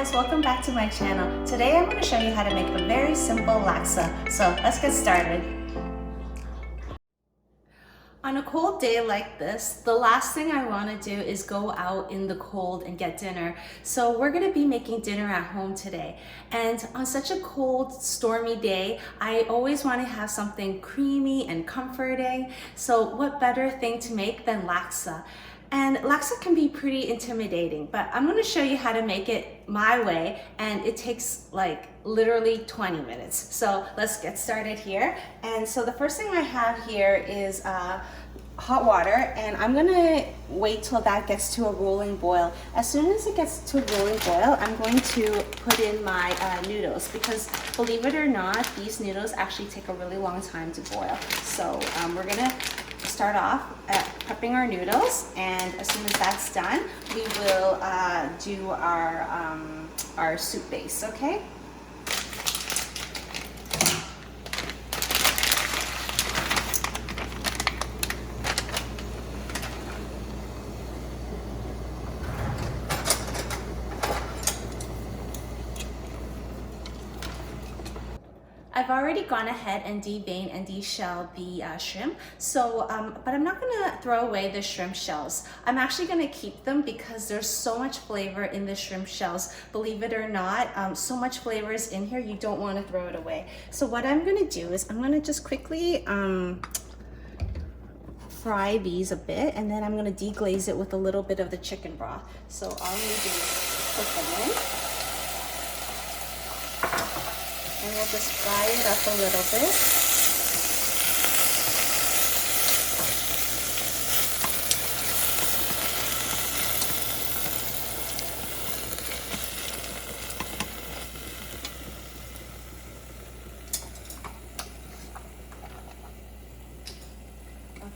guys, welcome back to my channel. Today I'm going to show you how to make a very simple laksa. So let's get started. On a cold day like this, the last thing I want to do is go out in the cold and get dinner. So we're going to be making dinner at home today. And on such a cold, stormy day, I always want to have something creamy and comforting. So what better thing to make than laksa? And laksa can be pretty intimidating, but I'm going to show you how to make it my way, and it takes like literally 20 minutes. So let's get started here. And so the first thing I have here is hot water, and I'm going to wait till that gets to a rolling boil. As soon as it gets to a rolling boil, I'm going to put in my noodles, because believe it or not, these noodles actually take a really long time to boil. So we're going to start off prepping our noodles, and as soon as that's done, we will do our soup base, okay? I've already gone ahead and deveined and deshelled the shrimp, so but I'm not gonna throw away the shrimp shells. I'm actually gonna keep them because there's so much flavor in the shrimp shells. Believe it or not, so much flavor is in here, you don't want to throw it away. So what I'm gonna do is I'm gonna just quickly fry these a bit, and then I'm gonna deglaze it with a little bit of the chicken broth. So all I'm gonna do is put them in. And we'll just fry it up a little bit.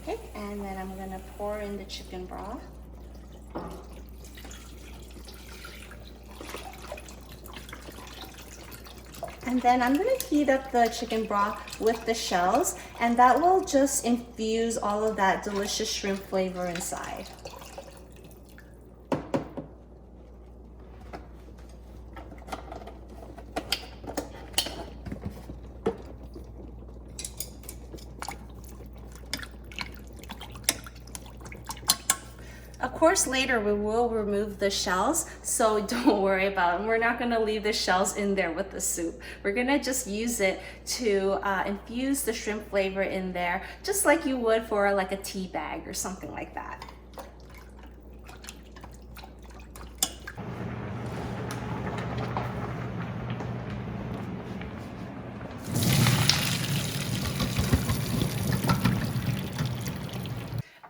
Okay, and then I'm gonna pour in the chicken broth. And then I'm going to heat up the chicken broth with the shells, and that will just infuse all of that delicious shrimp flavor inside. Of course, later we will remove the shells, so don't worry about it. We're not going to leave the shells in there with the soup. We're going to just use it to infuse the shrimp flavor in there, just like you would for like a tea bag or something like that.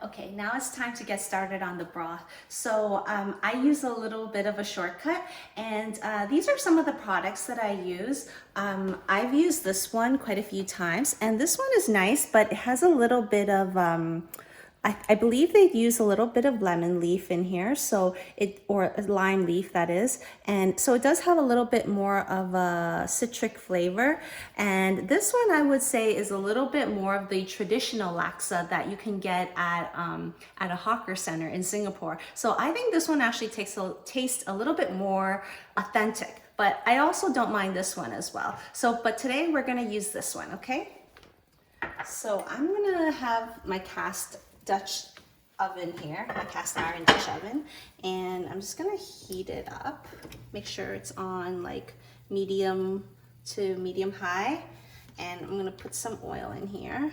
Okay, now it's time to get started on the broth. So I use a little bit of a shortcut, and these are some of the products that I use. I've used this one quite a few times, and this one is nice, but it has a little bit of I believe they've used a little bit of lemon leaf in here, so or lime leaf, that is, and so it does have a little bit more of a citric flavor. And this one I would say is a little bit more of the traditional laksa that you can get at a hawker center in Singapore. So I think this one actually tastes a little bit more authentic, but I also don't mind this one as well. So, but today we're gonna use this one, okay? So I'm gonna have my cast Dutch oven here, my cast iron Dutch oven, and I'm just gonna heat it up. Make sure it's on like medium to medium high, and I'm gonna put some oil in here.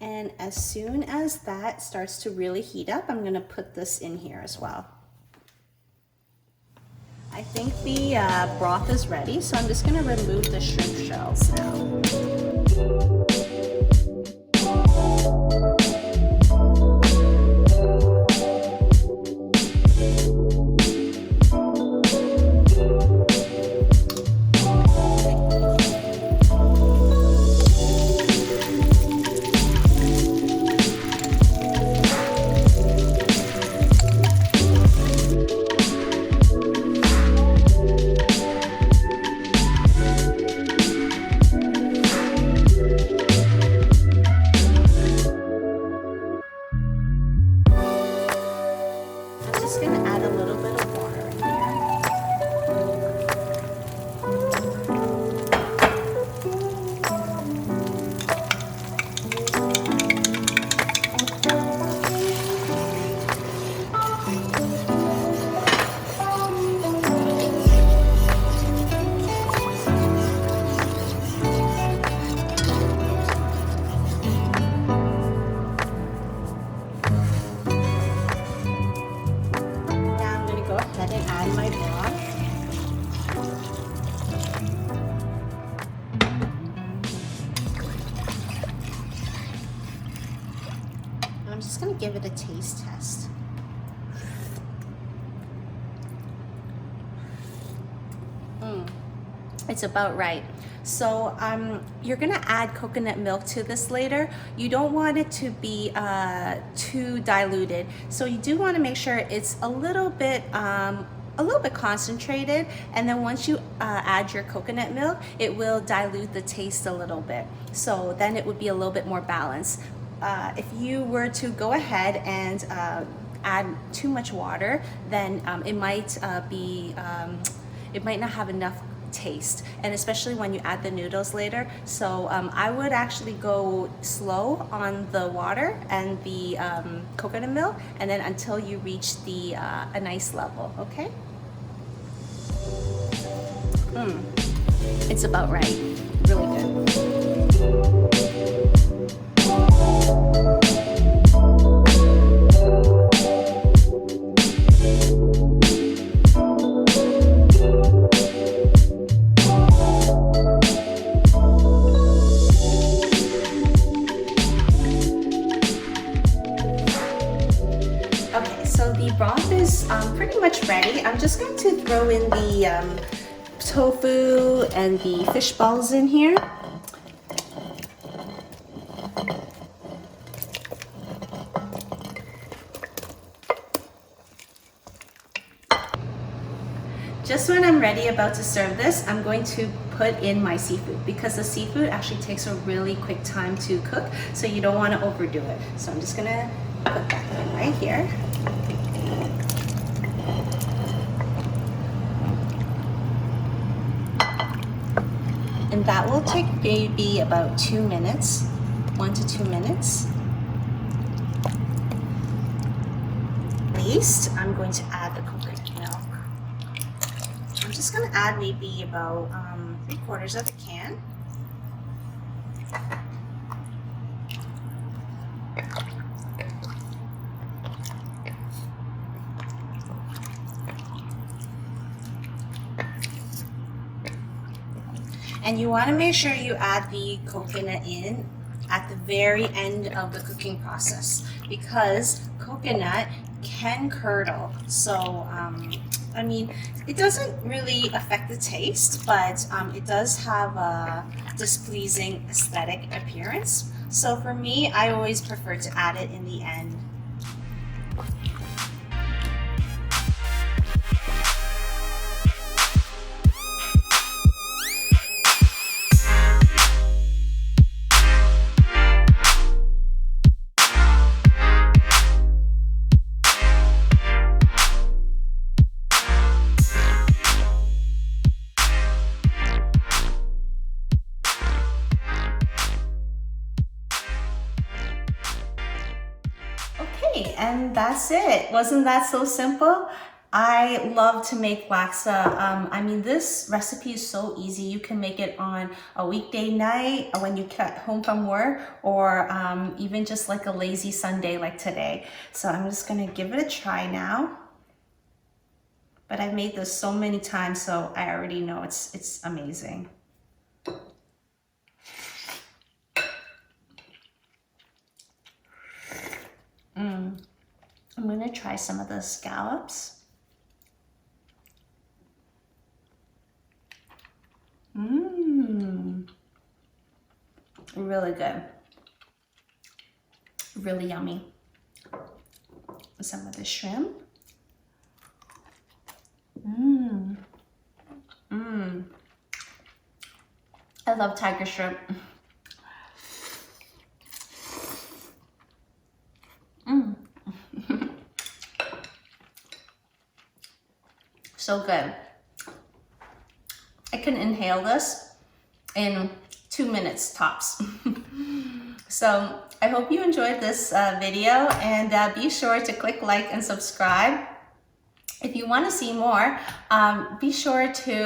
And as soon as that starts to really heat up, I'm gonna put this in here as well. I think the broth is ready, so I'm just gonna remove the shrimp shells now. just gonna give it a taste test. It's about right. So you're gonna add coconut milk to this later. You don't want it to be too diluted. So you do want to make sure it's a little bit concentrated, and then once you add your coconut milk, it will dilute the taste a little bit. So then it would be a little bit more balanced. If you were to go ahead and add too much water, then it might not have enough taste, and especially when you add the noodles later. So I would actually go slow on the water and the coconut milk, and then until you reach the a nice level. Okay. It's about right. Really good. The broth is pretty much ready. I'm just going to throw in the tofu and the fish balls in here. Just when I'm ready about to serve this, I'm going to put in my seafood, because the seafood actually takes a really quick time to cook, so you don't want to overdo it. So I'm just gonna put that in right here. And that will take maybe about 2 minutes, 1 to 2 minutes. Least, I'm going to add the coconut milk. I'm just going to add maybe about 3/4 of a can. And you want to make sure you add the coconut in at the very end of the cooking process, because coconut can curdle. So, I mean, it doesn't really affect the taste, but it does have a displeasing aesthetic appearance. So for me, I always prefer to add it in the end. And that's it. Wasn't that so simple? I love to make laksa. I mean, this recipe is so easy. You can make it on a weekday night when you get home from work, or even just like a lazy Sunday like today. So I'm just gonna give it a try now. But I've made this so many times, so I already know it's amazing. I'm gonna try some of the scallops. Really good. Really yummy. Some of the shrimp. I love tiger shrimp. So good. I can inhale this in 2 minutes tops. So I hope you enjoyed this video, and be sure to click like and subscribe. If you want to see more, be sure to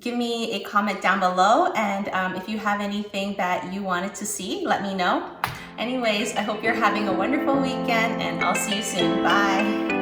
give me a comment down below, and if you have anything that you wanted to see, let me know. Anyways, I hope you're having a wonderful weekend, and I'll see you soon. Bye.